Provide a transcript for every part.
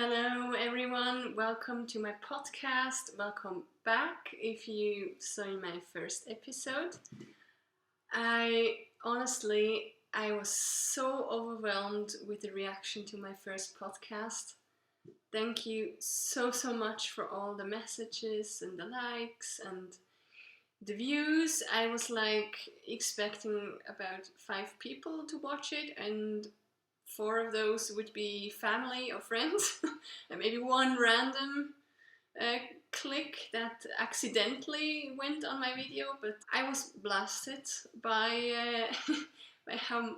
Hello everyone, welcome to my podcast, welcome back if you saw my first episode. I was so overwhelmed with the reaction to my first podcast. Thank you so much for all the messages and the likes and the views. I was expecting about 5 people to watch it, and 4 of those would be family or friends, and maybe one random click that accidentally went on my video. But I was blasted by by how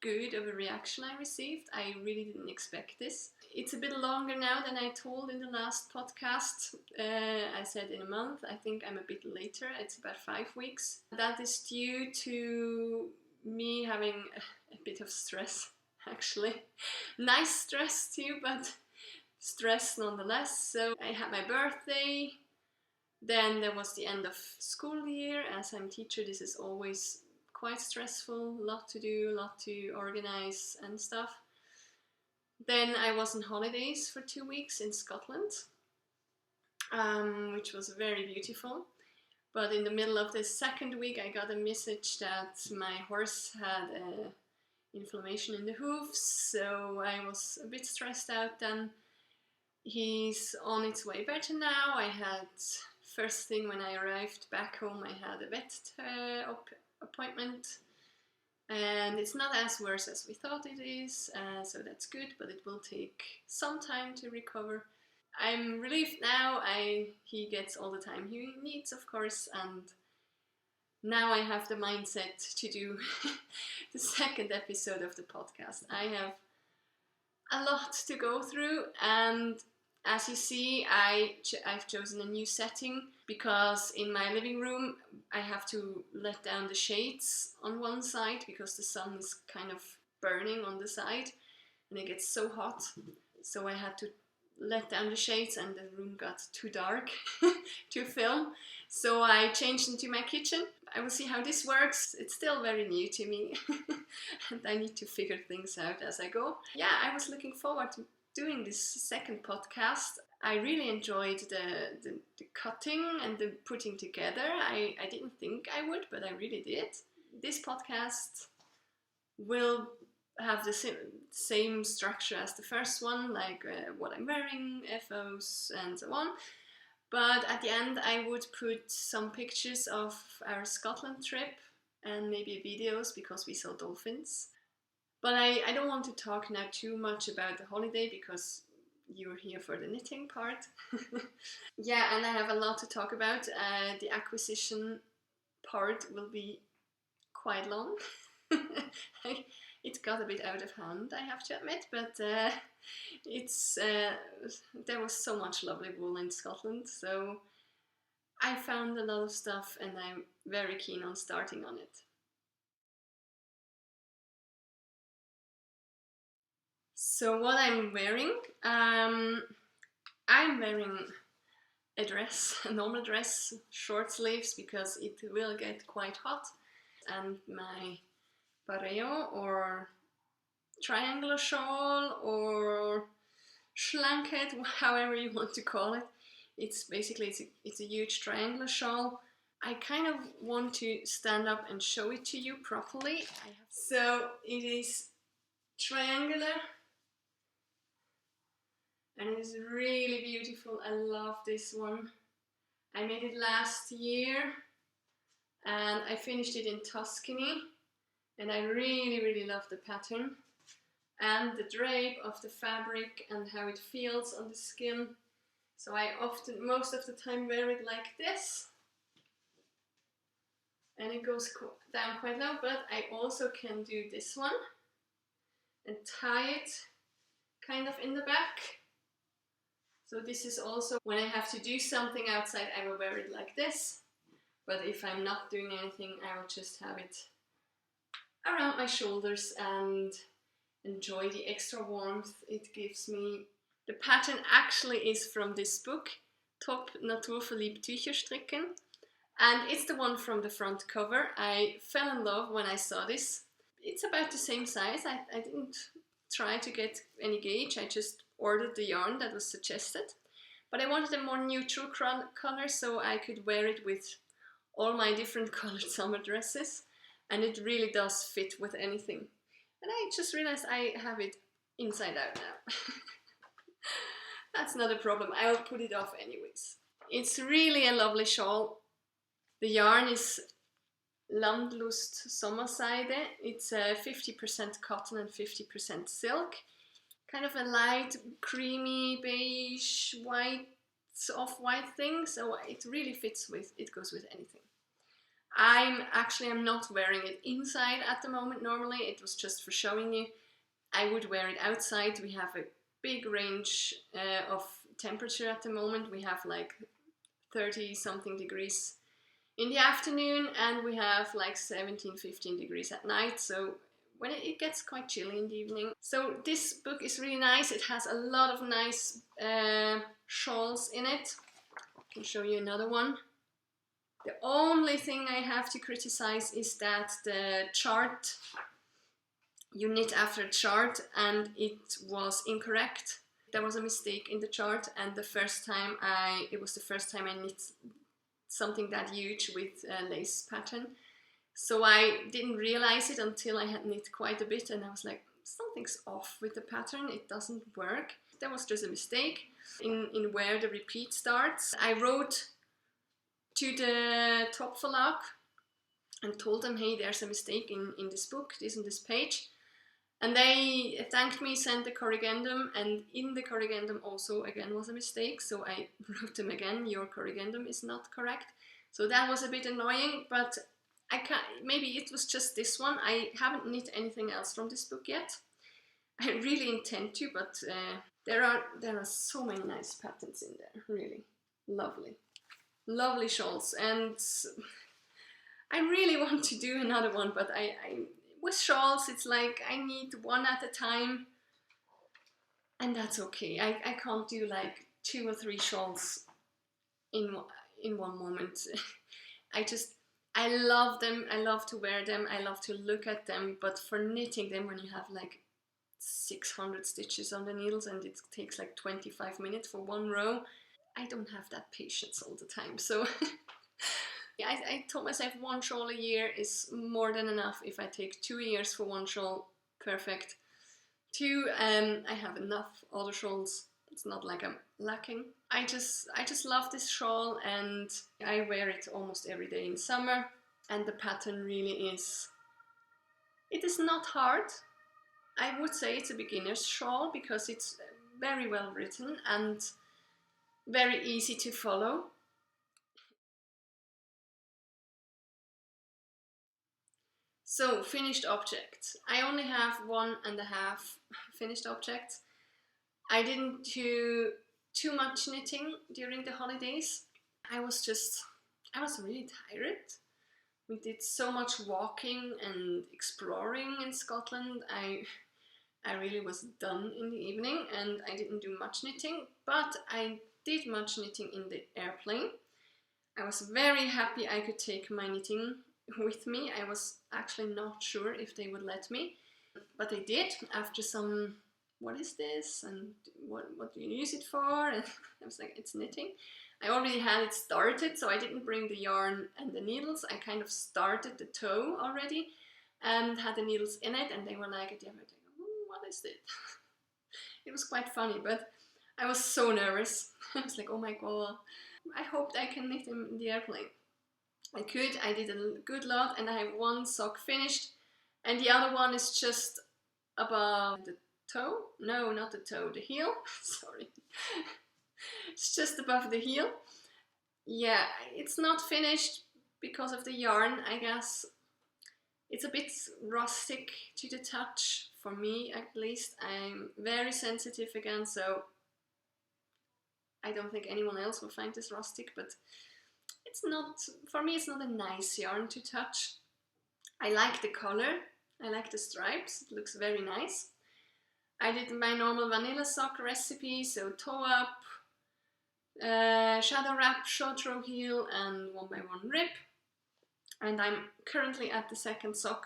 good of a reaction I received. I really didn't expect this. It's a bit longer now than I told in the last podcast. I said in a month. I think I'm a bit later. It's about 5 weeks. That is due to me having a bit of stress, actually. Nice stress too, but stress nonetheless. So I had my birthday, then there was the end of school year. As I'm a teacher, this is always quite stressful, a lot to do, a lot to organize and stuff. Then I was on holidays for 2 weeks in Scotland, which was very beautiful. But in the middle of the second week, I got a message that my horse had inflammation in the hooves, so I was a bit stressed out then. He's on its way better now. I had, first thing when I arrived back home, I had a vet appointment, and it's not as worse as we thought it is, so that's good, but it will take some time to recover. I'm relieved now. He gets all the time he needs, of course, and now I have the mindset to do the second episode of the podcast. I have a lot to go through, and as you see, I've chosen a new setting because in my living room I have to let down the shades on one side because the sun is kind of burning on the side and it gets so hot. So I had to let down the shades and the room got too dark to film. So I changed into my kitchen. I will see how this works. It's still very new to me and I need to figure things out as I go. Yeah, I was looking forward to doing this second podcast. I really enjoyed the cutting and the putting together. I didn't think I would, but I really did. This podcast will have the same structure as the first one, like what I'm wearing, FOs and so on. But at the end I would put some pictures of our Scotland trip and maybe videos because we saw dolphins. But I don't want to talk now too much about the holiday because you're here for the knitting part. Yeah, and I have a lot to talk about. The acquisition part will be quite long. It got a bit out of hand, I have to admit, but there was so much lovely wool in Scotland, so I found a lot of stuff and I'm very keen on starting on it. So what I'm wearing, I'm wearing a dress, a normal dress, short sleeves, because it will get quite hot, and my pareo or triangular shawl or schlanket, however you want to call it. It's basically it's a huge triangular shawl. I kind of want to stand up and show it to you properly. So it is triangular and it is really beautiful. I love this one. I made it last year and I finished it in Tuscany. And I really love the pattern and the drape of the fabric and how it feels on the skin. So I most of the time wear it like this. And it goes down quite low, but I also can do this one and tie it kind of in the back. So this is also, when I have to do something outside, I will wear it like this. But if I'm not doing anything, I will just have it around my shoulders and enjoy the extra warmth it gives me. The pattern actually is from this book, TOPP Naturverliebt Tücher stricken, and it's the one from the front cover. I fell in love when I saw this. It's about the same size. I didn't try to get any gauge, I just ordered the yarn that was suggested, but I wanted a more neutral color so I could wear it with all my different colored summer dresses, and it really does fit with anything. And I just realized I have it inside out now. That's not a problem, I'll put it off anyways. It's really a lovely shawl. The yarn is Landlust Sommerseide. It's 50% cotton and 50% silk. Kind of a light, creamy, beige, white, off-white thing. So it really fits with, it goes with anything. I'm not wearing it inside at the moment normally. It was just for showing you. I would wear it outside. We have a big range of temperature at the moment. We have like 30 something degrees in the afternoon, and we have like 17-15 degrees at night, so when it gets quite chilly in the evening. So this book is really nice. It has a lot of nice shawls in it. I can show you another one. The only thing I have to criticize is that the chart, you knit after a chart, and it was incorrect. There was a mistake in the chart, and it was the first time I knit something that huge with a lace pattern. So I didn't realize it until I had knit quite a bit, and I was like, something's off with the pattern, it doesn't work. There was just a mistake in where the repeat starts. I wrote to the TOPP Verlag and told them, hey, there's a mistake in this book, this and this page. And they thanked me, sent the corrigendum, and in the corrigendum also again was a mistake. So I wrote them again, your corrigendum is not correct. So that was a bit annoying, but maybe it was just this one. I haven't knit anything else from this book yet. I really intend to, but there are so many nice patterns in there, really lovely. Lovely shawls, and I really want to do another one, but with shawls, it's like I need one at a time, and that's okay. I can't do like 2 or 3 shawls in one moment. I love them, I love to wear them, I love to look at them, but for knitting them when you have like 600 stitches on the needles and it takes like 25 minutes for one row, I don't have that patience all the time. So yeah, I told myself 1 shawl a year is more than enough. If I take 2 years for 1 shawl, perfect. 2, I have enough other shawls. It's not like I'm lacking. I just love this shawl, and I wear it almost every day in summer. And the pattern really is, it is not hard. I would say it's a beginner's shawl because it's very well written and very easy to follow. So, finished objects. I only have 1.5 finished objects. I didn't do too much knitting during the holidays. I was really tired. We did so much walking and exploring in Scotland. I really was done in the evening, and I didn't do much knitting, but I did much knitting in the airplane. I was very happy I could take my knitting with me. I was actually not sure if they would let me, but they did after some, what is this and what do you use it for? And I was like, it's knitting. I already had it started, so I didn't bring the yarn and the needles. I kind of started the toe already and had the needles in it, and they were like, what is it? It was quite funny, but I was so nervous. I was like, oh my god, I hoped I can knit in the airplane. I could, I did a good lot, and I have 1 sock finished, and the other one is just above the toe. No, not the toe, the heel. Sorry. It's just above the heel. Yeah, it's not finished because of the yarn, I guess. It's a bit rustic to the touch, for me at least. I'm very sensitive again, so I don't think anyone else will find this rustic, but it's not, for me it's not a nice yarn to touch. I like the color, I like the stripes, it looks very nice. I did my normal vanilla sock recipe, so toe up, shadow wrap, short row heel, and 1x1 rib. And I'm currently at the 2nd sock.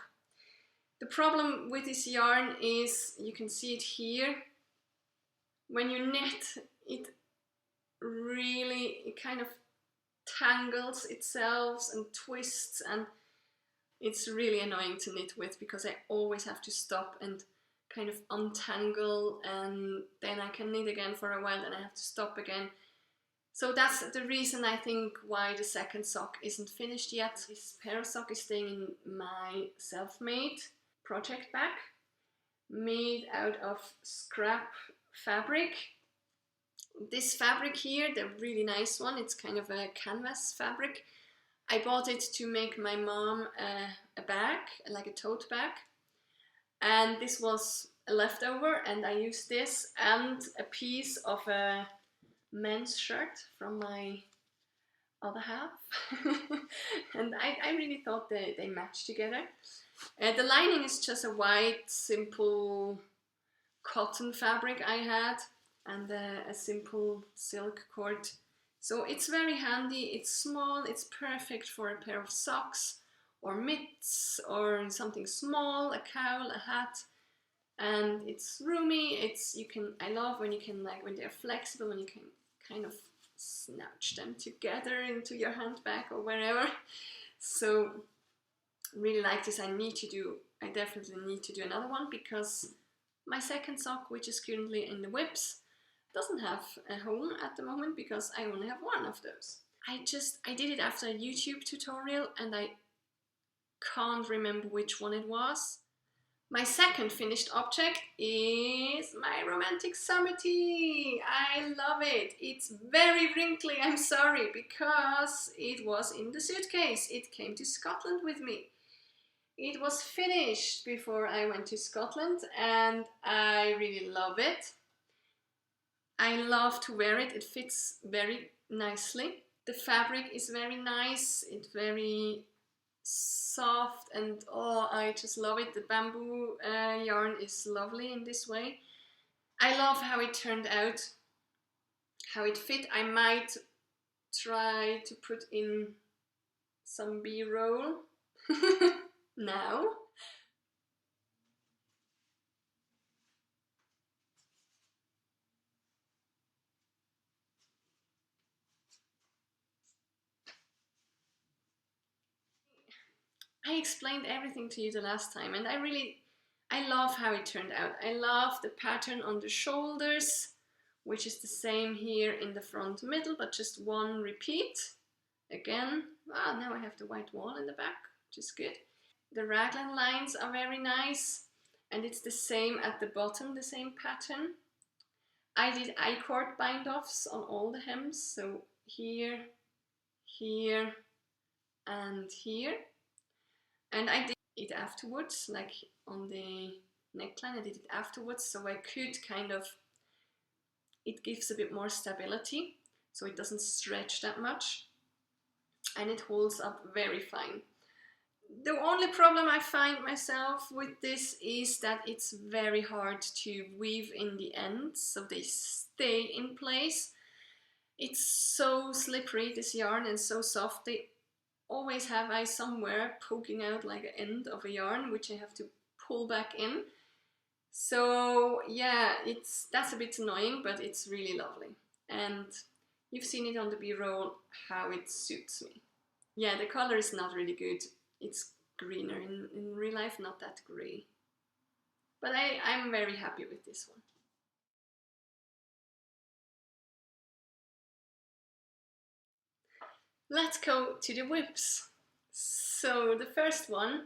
The problem with this yarn is, you can see it here, when you knit, it kind of tangles itself and twists, and it's really annoying to knit with because I always have to stop and kind of untangle, and then I can knit again for a while, then I have to stop again. So that's the reason I think why the second sock isn't finished yet. This pair of sock is staying in my self-made project bag, made out of scrap fabric. This fabric here, the really nice one, it's kind of a canvas fabric. I bought it to make my mom a bag, like a tote bag. And this was a leftover, and I used this and a piece of a men's shirt from my other half. And I really thought they matched together. The lining is just a white, simple cotton fabric I had, and a simple silk cord. So it's very handy, it's small, it's perfect for a pair of socks or mitts or something small, a cowl, a hat. And it's roomy, I love when you can, like, when they're flexible, when you can kind of snatch them together into your handbag or wherever. So really like this. I definitely need to do another one, because my second sock, which is currently in the whips, doesn't have a home at the moment because I only have one of those. I did it after a YouTube tutorial and I can't remember which one it was. My second finished object is my romantic summer tee. I love it. It's very wrinkly, I'm sorry, because it was in the suitcase. It came to Scotland with me. It was finished before I went to Scotland and I really love it. I love to wear it. It fits very nicely. The fabric is very nice. It's very soft and I just love it. The bamboo yarn is lovely in this way. I love how it turned out, how it fit. I might try to put in some B-roll now. I explained everything to you the last time, and I love how it turned out. I love the pattern on the shoulders, which is the same here in the front middle, but just one repeat. Again, now I have the white wall in the back, which is good. The raglan lines are very nice, and it's the same at the bottom, the same pattern. I did I-cord bind-offs on all the hems, so here, here, and here. And I did it afterwards, like on the neckline, I did it afterwards, so I could kind of, it gives a bit more stability, so it doesn't stretch that much, and it holds up very fine. The only problem I find myself with this is that it's very hard to weave in the ends, so they stay in place. It's so slippery, this yarn, and so soft. They always have somewhere poking out like an end of a yarn, which I have to pull back in. So yeah, that's a bit annoying, but it's really lovely. And you've seen it on the B-roll, how it suits me. Yeah, the color is not really good. It's greener in real life, not that grey. But I'm very happy with this one. Let's go to the whips. So the first one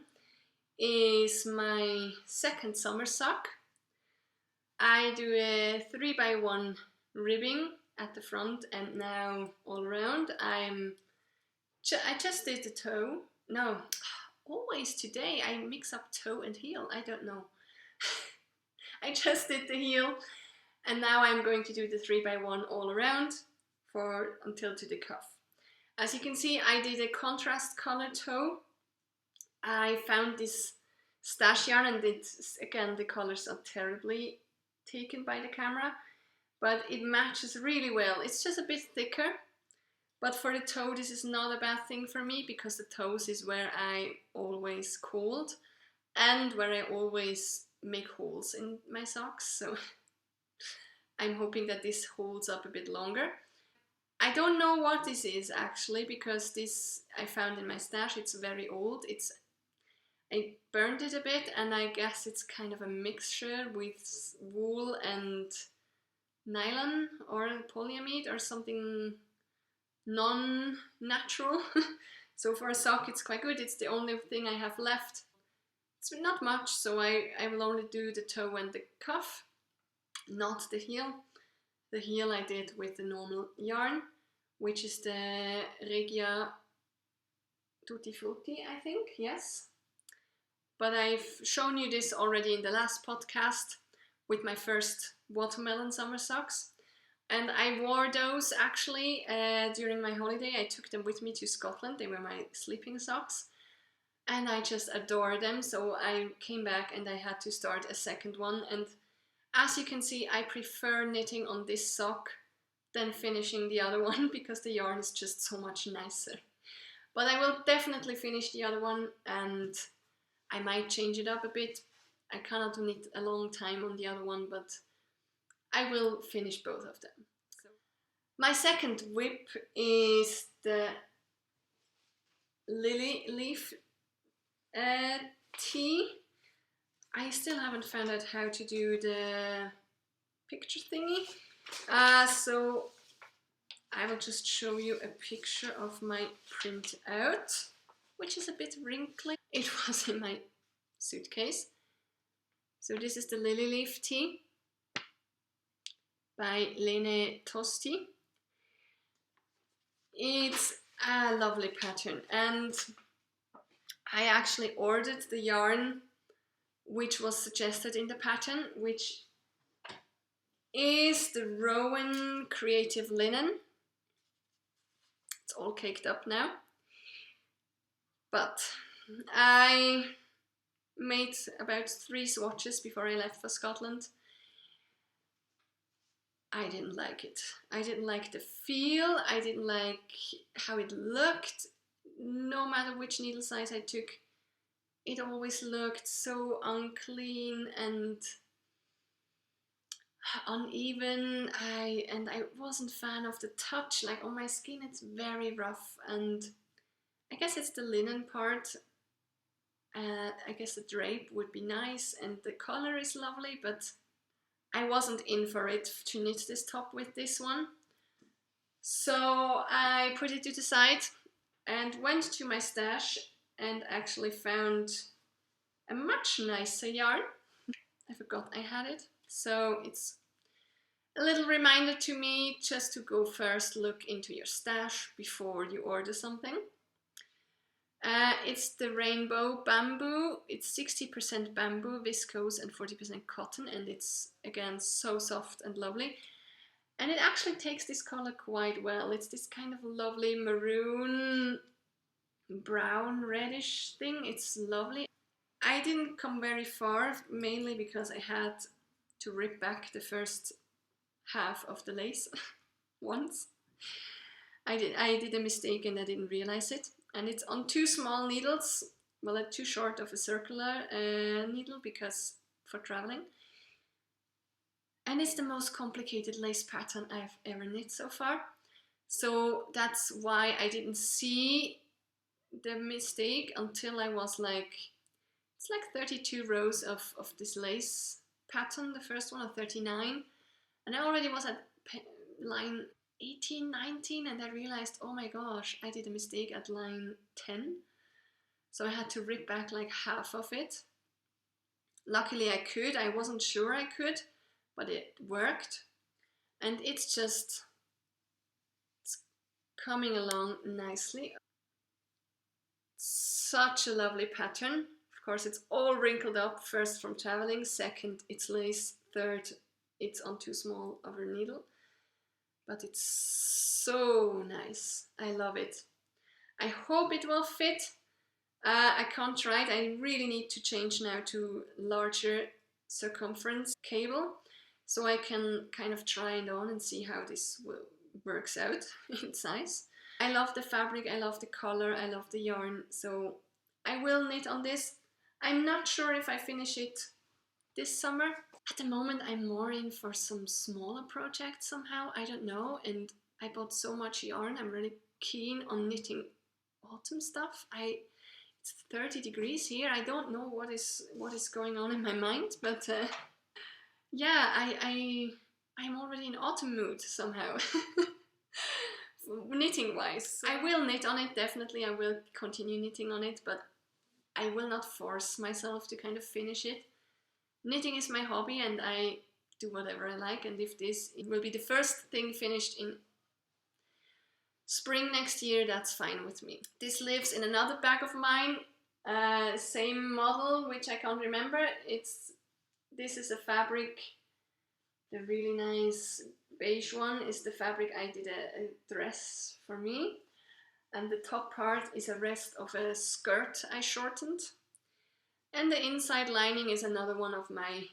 is my second summer sock. I do a 3x1 ribbing at the front and now all around. I just did the toe. No, always today I mix up toe and heel. I don't know. I just did the heel and now I'm going to do the 3x1 all around until to the cuff. As you can see, I did a contrast color toe. I found this stash yarn, and again, the colors are terribly taken by the camera, but it matches really well. It's just a bit thicker, but for the toe, this is not a bad thing for me, because the toes is where I always cold and where I always make holes in my socks. So I'm hoping that this holds up a bit longer. I don't know what this is actually, because this I found in my stash. It's very old. I burned it a bit, and I guess it's kind of a mixture with wool and nylon or polyamide or something non-natural. So for a sock it's quite good. It's the only thing I have left. It's not much, so I will only do the toe and the cuff, not the heel. The heel I did with the normal yarn, which is the Regia Tutti Frutti, I think, yes. But I've shown you this already in the last podcast with my first watermelon summer socks. And I wore those actually during my holiday. I took them with me to Scotland. They were my sleeping socks. And I just adore them. So I came back and I had to start a second one. And as you can see, I prefer knitting on this sock than finishing the other one because the yarn is just so much nicer. But I will definitely finish the other one, and I might change it up a bit. I cannot knit a long time on the other one, but I will finish both of them. So, my second whip is the lily leaf tee. I still haven't found out how to do the picture thingy. So I will just show you a picture of my printout, which is a bit wrinkly. It was in my suitcase. So this is the lily leaf tee by Lene Tøsti. It's a lovely pattern, and I actually ordered the yarn which was suggested in the pattern, which is the Rowan Creative Linen. It's all caked up now. But I made about 3 swatches before I left for Scotland. I didn't like it. I didn't like the feel. I didn't like how it looked. No matter which needle size I took, it always looked so unclean and uneven. I wasn't a fan of the touch. Like on my skin it's very rough, and I guess it's the linen part. I guess the drape would be nice and the color is lovely, but I wasn't in for it to knit this top with this one. So I put it to the side and went to my stash and actually found a much nicer yarn. I forgot I had it. So it's a little reminder to me just to go first look into your stash before you order something. It's the Rainbow Bamboo. It's 60% bamboo, viscose, and 40% cotton, and it's again so soft and lovely. And it actually takes this color quite well. It's this kind of lovely maroon, brown, reddish thing. It's lovely. I didn't come very far, mainly because I had to rip back the first half of the lace once. I did a mistake and I didn't realize it. And it's on 2 small needles, well, too short of a circular needle because for traveling. And it's the most complicated lace pattern I've ever knit so far. So that's why I didn't see the mistake until I was like, it's like 32 rows of this lace pattern, the first one, or 39. And I already was at line 18, 19, and I realized, oh my gosh, I did a mistake at line 10. So I had to rip back like half of it. Luckily I could. I wasn't sure I could, but it worked. And it's coming along nicely. Such a lovely pattern. Of course, it's all wrinkled up, first from traveling, second it's lace, third it's on too small of a needle. But it's so nice. I love it. I hope it will fit. I can't try it. I really need to change now to larger circumference cable, so I can kind of try it on and see how this works out in size. I love the fabric, I love the color, I love the yarn, so I will knit on this. I'm not sure if I finish it this summer. At the moment, I'm more in for some smaller projects somehow, I don't know, and I bought so much yarn. I'm really keen on knitting autumn stuff. It's 30 degrees here. I don't know what is going on in my mind, but yeah, I'm already in autumn mood somehow. Knitting wise, I will knit on it, definitely. I will continue knitting on it, but I will not force myself to kind of finish it. Knitting is my hobby and I do whatever I like, and if it will be the first thing finished in spring next year, that's fine with me. This lives in another bag of mine, same model, which I can't remember. This is a fabric, the really nice beige one is the fabric I did a dress for me, and the top part is a rest of a skirt I shortened, and the inside lining is another one of my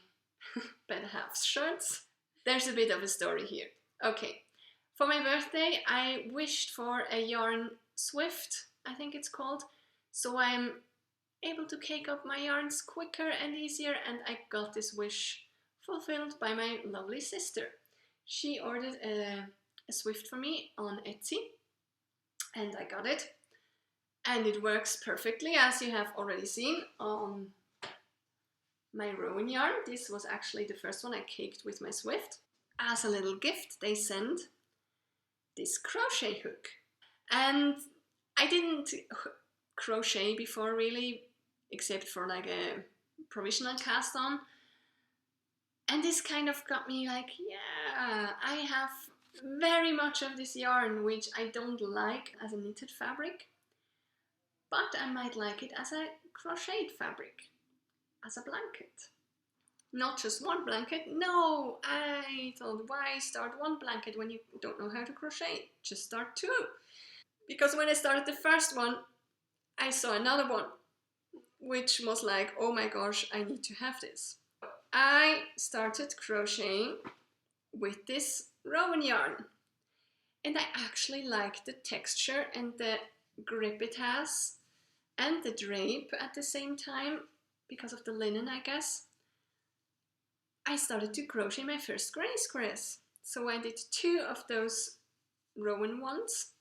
better half shirts. There's a bit of a story here. Okay, for my birthday I wished for a yarn Swift, I think it's called, so I'm able to cake up my yarns quicker and easier, and I got this wish fulfilled by my lovely sister. She ordered a Swift for me on Etsy, and I got it, and it works perfectly, as you have already seen on my rowan yarn. This was actually the first one I caked with my Swift. As a little gift, they sent this crochet hook, and I didn't crochet before really, except for like a provisional cast on, and this kind of got me like, yeah, I have very much of this yarn which I don't like as a knitted fabric, but I might like it as a crocheted fabric, as a blanket. Not just one blanket, no, I thought, why start one blanket when you don't know how to crochet? Just start two. Because when I started the first one, I saw another one, which was like, oh my gosh, I need to have this. I started crocheting with this rowan yarn, and I actually like the texture and the grip it has, and the drape at the same time, because of the linen, I guess. I started to crochet my first granny squares, so I did 2 of those rowan ones.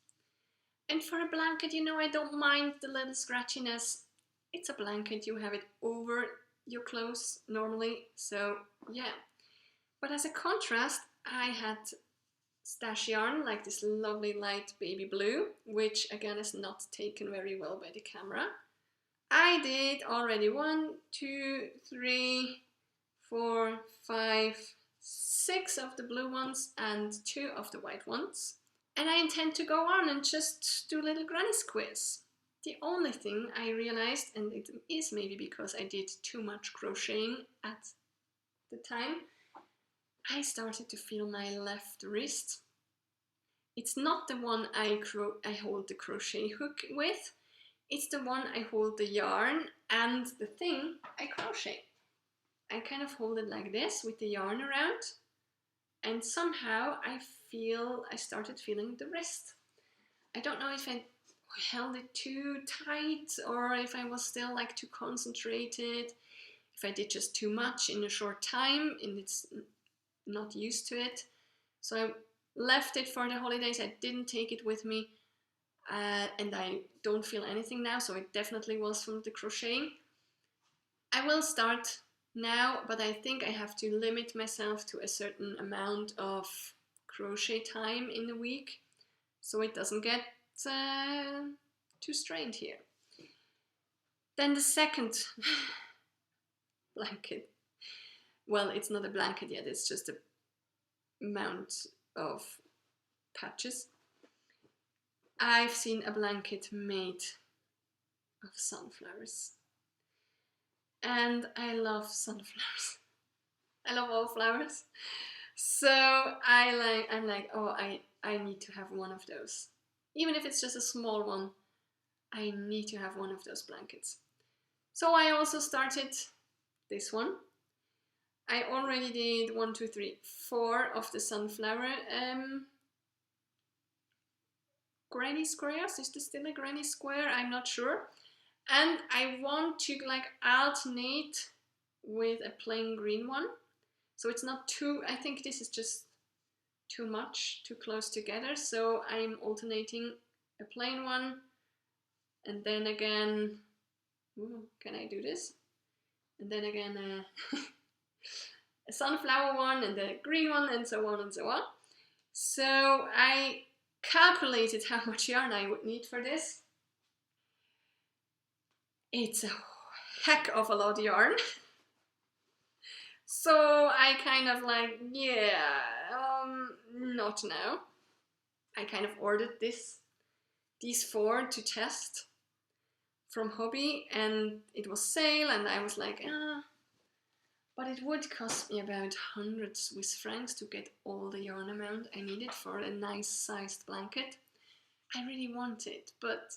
And for a blanket, you know, I don't mind the little scratchiness. It's a blanket, you have it over your clothes normally, so yeah. But as a contrast, I had stash yarn, like this lovely light baby blue, which again is not taken very well by the camera. I did already 1, 2, 3, 4, 5, 6 of the blue ones and 2 of the white ones. And I intend to go on and just do little granny squares. The only thing I realized, and it is maybe because I did too much crocheting at the time, I started to feel my left wrist. It's not the one I hold the crochet hook with, it's the one I hold the yarn and the thing I crochet. I kind of hold it like this with the yarn around, and somehow I started feeling the wrist. I don't know if I held it too tight or if I was still like too concentrated, if I did just too much in a short time and it's not used to it. So I left it for the holidays. I didn't take it with me, and I don't feel anything now, so it definitely was from the crocheting. I will start now, but I think I have to limit myself to a certain amount of crochet time in a week, so it doesn't get too strained here. Then the second blanket. Well, it's not a blanket yet, it's just a mount of patches. I've seen a blanket made of sunflowers. And I love sunflowers. I love all flowers. So I'm like, oh, I need to have one of those. Even if it's just a small one, I need to have one of those blankets. So I also started this one. I already did 1, 2, 3, 4 of the sunflower granny squares. Is this still a granny square? I'm not sure. And I want to like alternate with a plain green one. So it's not too, I think this is just too much, too close together. So I'm alternating a plain one, and then again, can I do this? And then again a sunflower one, and then a green one, and so on and so on. So I calculated how much yarn I would need for this. It's a heck of a lot of yarn. So I kind of like, yeah, not now. I kind of ordered these 4 to test from Hobby, and it was sale, and I was like, but it would cost me about 100 Swiss francs to get all the yarn amount I needed for a nice sized blanket. I really want it, but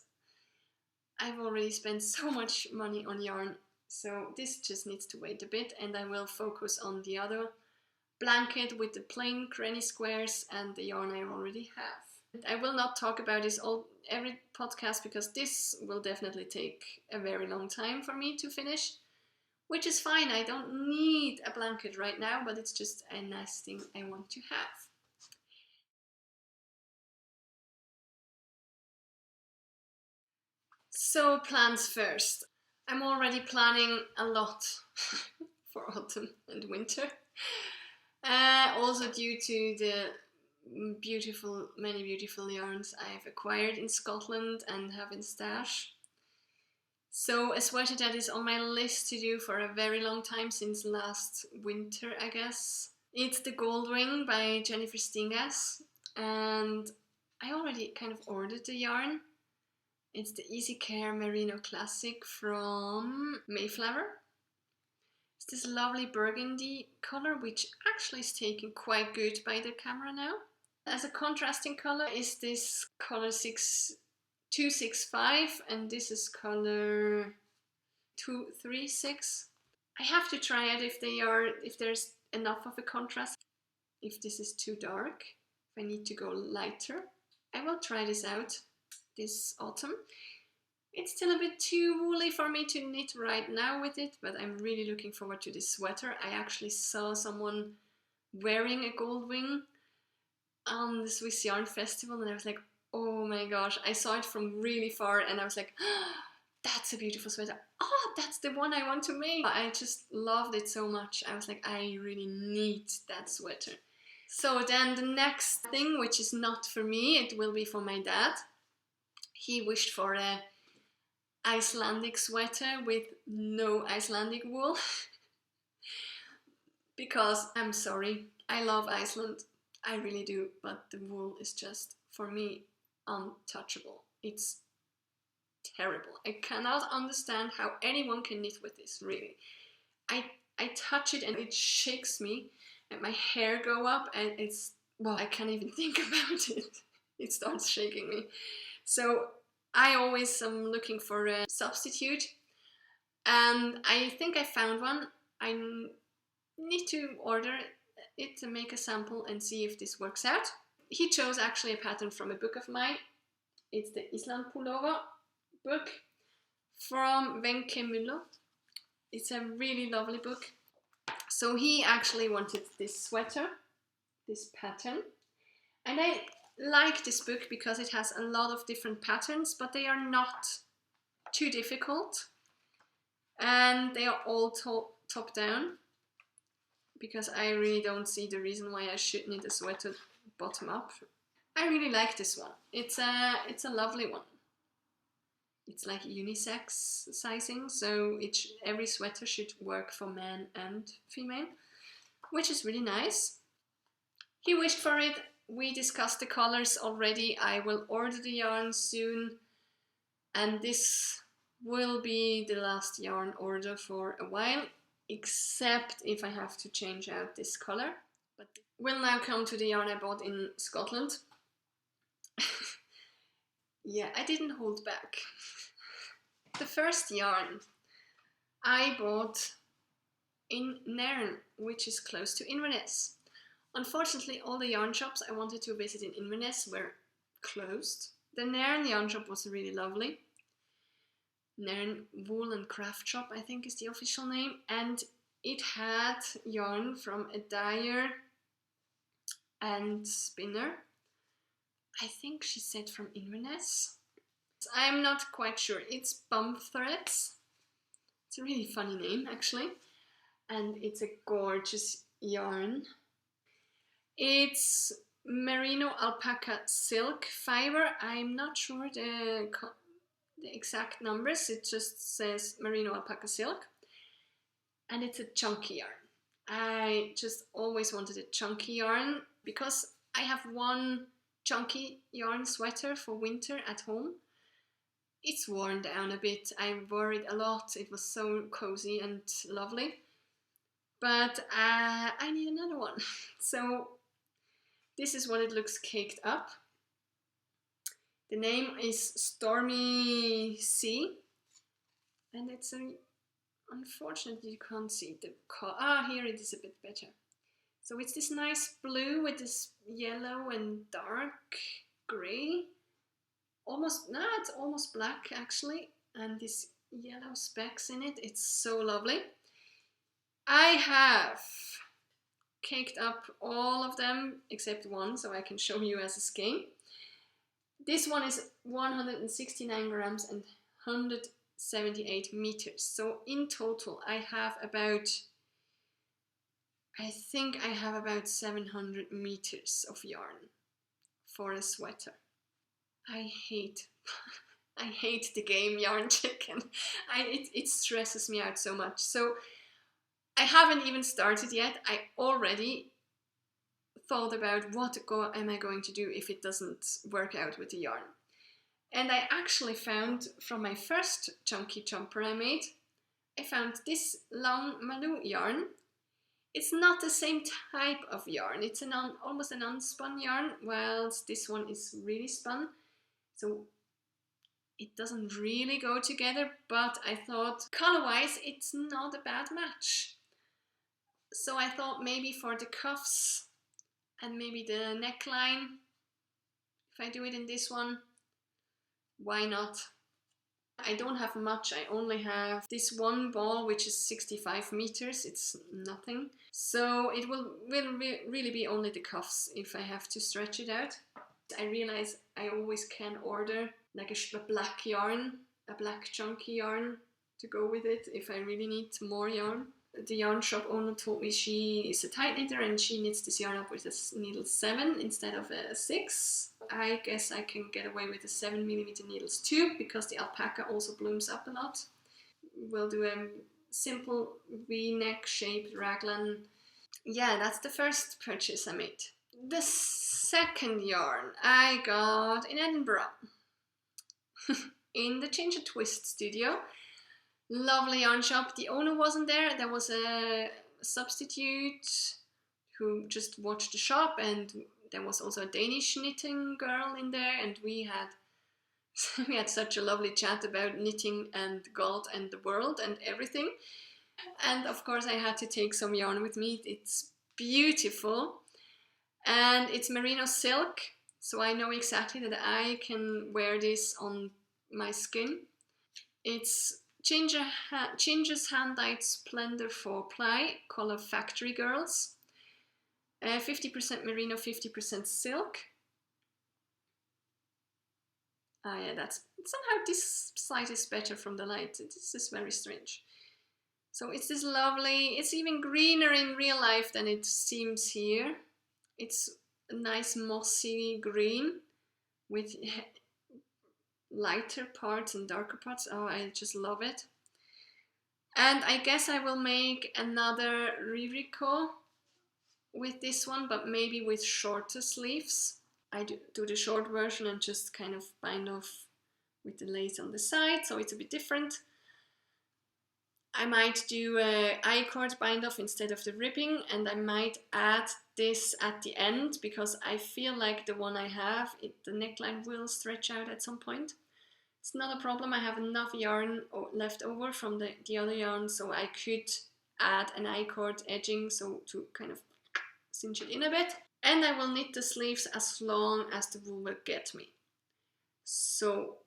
I've already spent so much money on yarn, so this just needs to wait a bit, and I will focus on the other blanket with the plain granny squares and the yarn I already have. I will not talk about this every podcast, because this will definitely take a very long time for me to finish, which is fine. I don't need a blanket right now, but it's just a nice thing I want to have. So plans first. I'm already planning a lot for autumn and winter. Also due to the many beautiful yarns I've acquired in Scotland and have in stash. So a sweater that is on my list to do for a very long time, since last winter, I guess. It's the Goldwing by Jennifer Stingas, and I already kind of ordered the yarn. It's the Easy Care Merino Classic from Mayflower. It's this lovely burgundy color, which actually is taken quite good by the camera now. As a contrasting color is this color 265, and this is color 236. I have to try it if there's enough of a contrast. If this is too dark, if I need to go lighter, I will try this out this autumn. It's still a bit too woolly for me to knit right now with it, but I'm really looking forward to this sweater. I actually saw someone wearing a Goldwing on the Swiss Yarn Festival, and I was like, oh my gosh, I saw it from really far, and I was like, that's a beautiful sweater. Oh, that's the one I want to make. I just loved it so much. I was like, I really need that sweater. So then the next thing, which is not for me, it will be for my dad. He wished for a Icelandic sweater with no Icelandic wool. Because I'm sorry, I love Iceland. I really do, but the wool is just, for me, untouchable. It's terrible. I cannot understand how anyone can knit with this, really. I touch it and it shakes me, and my hair go up, and it's, well, I can't even think about it. It starts shaking me. So I always am looking for a substitute, and I think I found one. I need to order it to make a sample and see if this works out. He chose actually a pattern from a book of mine. It's the Island Pullover book from Wenke Müller. It's a really lovely book. So he actually wanted this sweater, this pattern, and I like this book because it has a lot of different patterns, but they are not too difficult, and they are all top down, because I really don't see the reason why I should knit a sweater bottom up. I really like this one. It's a lovely one. It's like unisex sizing, so every sweater should work for man and female, which is really nice. He wished for it. We discussed the colors already. I will order the yarn soon, and this will be the last yarn order for a while, except if I have to change out this color. But we'll now come to the yarn I bought in Scotland. Yeah, I didn't hold back. The first yarn I bought in Nairn, which is close to Inverness. Unfortunately, all the yarn shops I wanted to visit in Inverness were closed. The Nairn yarn shop was really lovely. Nairn Wool and Craft Shop, I think, is the official name, and it had yarn from a dyer and spinner. I think she said from Inverness. I'm not quite sure. It's Bump Threads. It's a really funny name, actually. And it's a gorgeous yarn. It's merino alpaca silk fiber. I'm not sure the exact numbers. It just says merino alpaca silk. And it's a chunky yarn. I just always wanted a chunky yarn because I have one chunky yarn sweater for winter at home. It's worn down a bit. I wore it a lot. It was so cozy and lovely. But I need another one. So this is what it looks caked up. The name is Stormy Sea. And it's a... Unfortunately, you can't see the color. Here it is a bit better. So it's this nice blue with this yellow and dark grey. It's almost black actually. And these yellow specks in it. It's so lovely. I have caked up all of them except one, so I can show you as a skein. This one is 169 grams and 178 meters. So in total I think I have about 700 meters of yarn for a sweater. I hate the game Yarn Chicken. It stresses me out so much. So I haven't even started yet. I already thought about what am I going to do if it doesn't work out with the yarn. And I actually found from my first chunky jumper I made, I found this long Malou yarn. It's not the same type of yarn. It's almost an unspun yarn, whilst this one is really spun. So it doesn't really go together, but I thought color-wise it's not a bad match. So I thought maybe for the cuffs and maybe the neckline, if I do it in this one, why not? I don't have much. I only have this one ball, which is 65 meters. It's nothing. So it will really be only the cuffs if I have to stretch it out. I realize I always can order like a black yarn, a black chunky yarn to go with it if I really need more yarn. The yarn shop owner told me she is a tight knitter and she knits this yarn up with a needle 7 instead of a 6. I guess I can get away with the 7mm needles too, because the alpaca also blooms up a lot. We'll do a simple V-neck shaped raglan. Yeah, that's the first purchase I made. The second yarn I got in Edinburgh in the Change a Twist studio. Lovely yarn shop. The owner wasn't there. There was a substitute who just watched the shop, and there was also a Danish knitting girl in there, and we had such a lovely chat about knitting and God and the world and everything. And of course I had to take some yarn with me. It's beautiful and it's merino silk, so I know exactly that I can wear this on my skin. It's Ginger's Hand-Dyed Splendor 4-ply, color Factory Girls. 50% merino, 50% silk. Yeah, that's somehow this side is better from the light. This is very strange. So it's this lovely, it's even greener in real life than it seems here. It's a nice mossy green with lighter parts and darker parts. Oh, I just love it. And I guess I will make another Ririko with this one, but maybe with shorter sleeves. I do the short version and just kind of bind off with the lace on the side, so it's a bit different. I might do a I-cord bind off instead of the ribbing, and I might add this at the end because I feel like the one I have, the neckline will stretch out at some point. It's not a problem. I have enough yarn left over from the other yarn, so I could add an I-cord edging so to kind of cinch it in a bit. And I will knit the sleeves as long as the wool will get me. So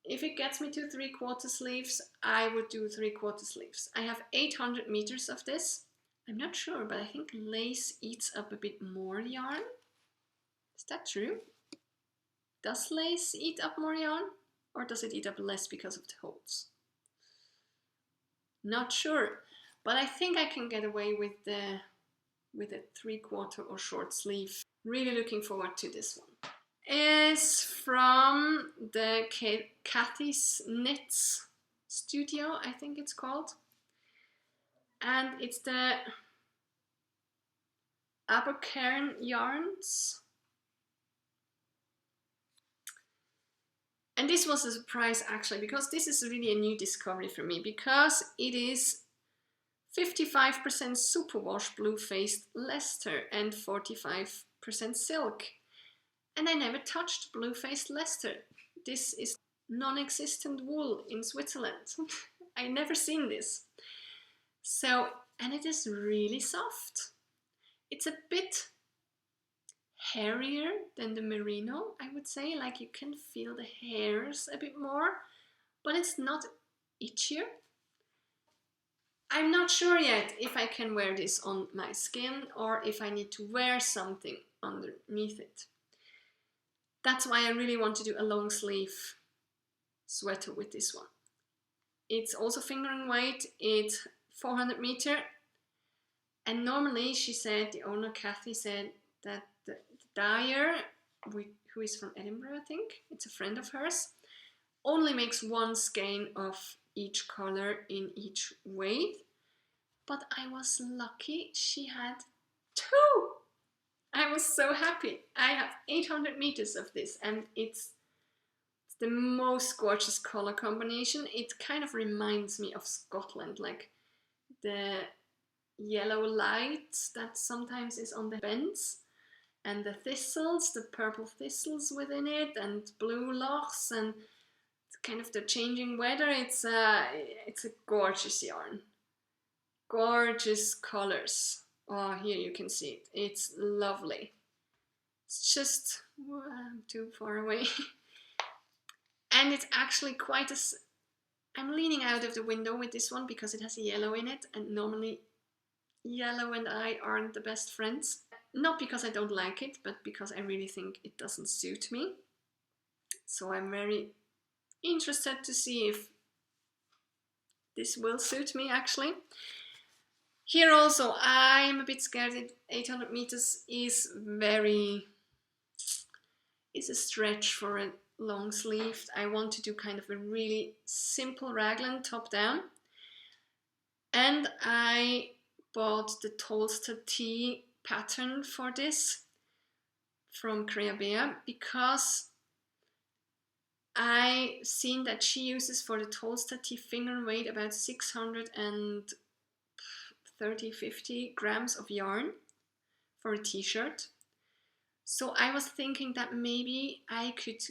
if it gets me to 3/4 sleeves, I would do 3/4 sleeves. I have 800 meters of this. I'm not sure, but I think lace eats up a bit more yarn. Is that true? Does lace eat up more yarn? Or does it eat up less because of the holes? Not sure, but I think I can get away with a 3/4 or short sleeve. Really looking forward to this one. Is from the Kathy's Knits Studio, I think it's called. And it's the Abercairn yarns. And this was a surprise actually, because this is really a new discovery for me, because it is 55% superwash blue-faced Leicester and 45% silk. And I never touched blue-faced Leicester. This is non-existent wool in Switzerland. I never seen this. So, and it is really soft. It's a bit hairier than the merino, I would say. Like you can feel the hairs a bit more, but it's not itchier. I'm not sure yet if I can wear this on my skin or if I need to wear something underneath it. That's why I really want to do a long sleeve sweater with this one. It's also fingering weight, it's 400 meter. And normally she said, the owner Kathy said that the dyer, who is from Edinburgh I think, it's a friend of hers, only makes one skein of each color in each weight. But I was lucky, she had 2! I was so happy. I have 800 meters of this, and it's the most gorgeous color combination. It kind of reminds me of Scotland, like the yellow light that sometimes is on the bends, and the thistles, the purple thistles within it, and blue lochs, and kind of the changing weather. It's a gorgeous yarn. Gorgeous colors. Oh, here you can see it. It's lovely. It's just too far away. And it's actually quite a... I'm leaning out of the window with this one because it has yellow in it, and normally yellow and I aren't the best friends. Not because I don't like it, but because I really think it doesn't suit me. So I'm very interested to see if this will suit me actually. Here also, I'm a bit scared that 800 meters is a stretch for a long sleeve. I want to do kind of a really simple raglan top down. And I bought the Tolster T pattern for this from Crochet because I seen that she uses for the Tolster T finger weight about 630-50 grams of yarn for a t-shirt. So I was thinking that maybe I could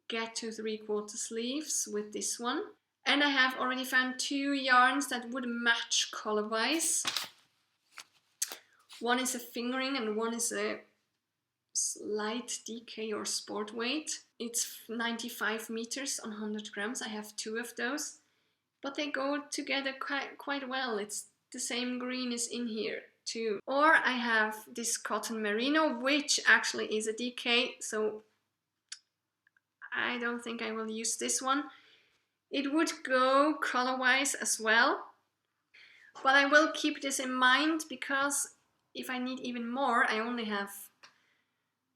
get to 3/4 sleeves with this one. And I have already found 2 yarns that would match color-wise. One is a fingering and one is a slight DK or sport weight. It's 95 meters on 100 grams. I have 2 of those, but they go together quite well. It's the same green is in here too. Or I have this cotton merino, which actually is a DK, so I don't think I will use this one. It would go color-wise as well, but I will keep this in mind because if I need even more, I only have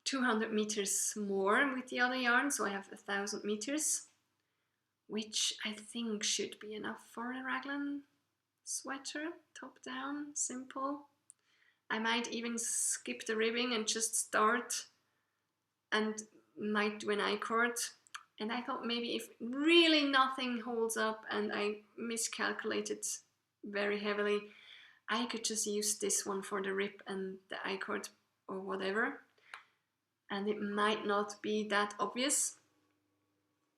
200 meters more with the other yarn, so I have 1000 meters, which I think should be enough for a raglan sweater, top down, simple. I might even skip the ribbing and just start and might do an I-cord. And I thought maybe if really nothing holds up and I miscalculated very heavily, I could just use this one for the rip and the I-cord or whatever. And it might not be that obvious.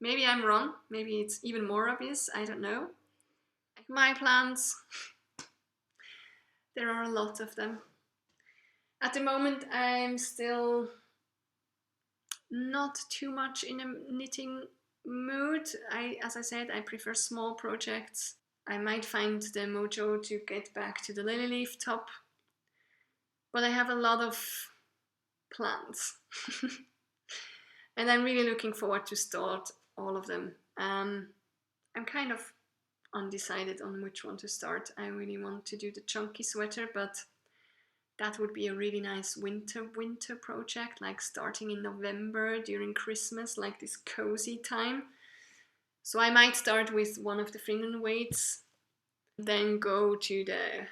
Maybe I'm wrong. Maybe it's even more obvious. I don't know. My plans, there are a lot of them. At the moment, I'm still not too much in a knitting mood. As I said, I prefer small projects. I might find the mojo to get back to the lily leaf top, but I have a lot of plans. And I'm really looking forward to start all of them. I'm kind of undecided on which one to start. I really want to do the chunky sweater, but that would be a really nice winter project, like starting in November during Christmas, like this cozy time. So I might start with one of the Finland weights, then go to the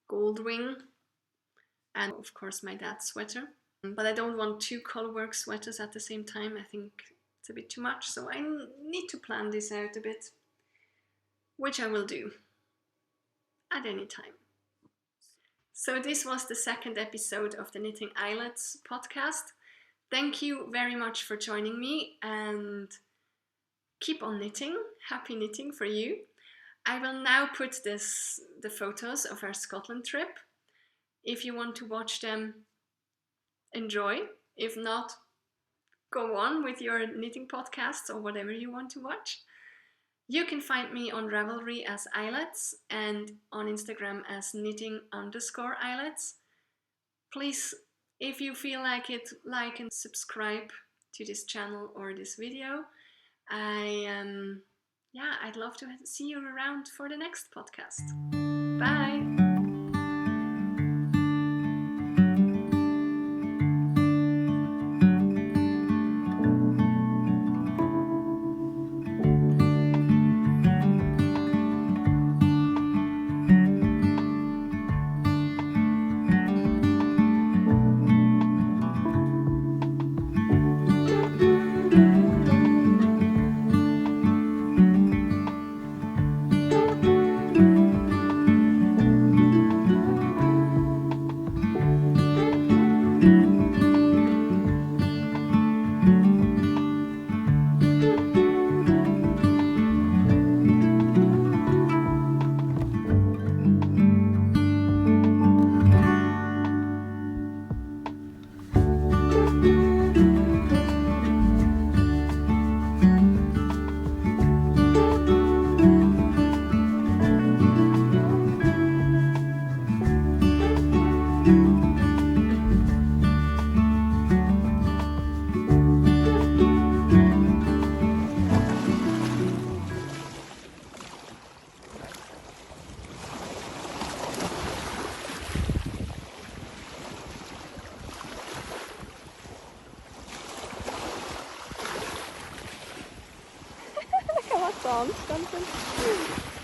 gold ring, and of course my dad's sweater. But I don't want 2 colorwork sweaters at the same time. I think it's a bit too much, so I need to plan this out a bit, which I will do at any time. So this was the second episode of the Knitting Eillets podcast. Thank you very much for joining me, and keep on knitting. Happy knitting for you. I will now put the photos of our Scotland trip. If you want to watch them, enjoy. If not, go on with your knitting podcasts or whatever you want to watch. You can find me on Ravelry as Eillets and on Instagram as knitting_Eillets. Please, if you feel like it, like and subscribe to this channel or this video. I'd love to see you around for the next podcast. Bye! Anstanden.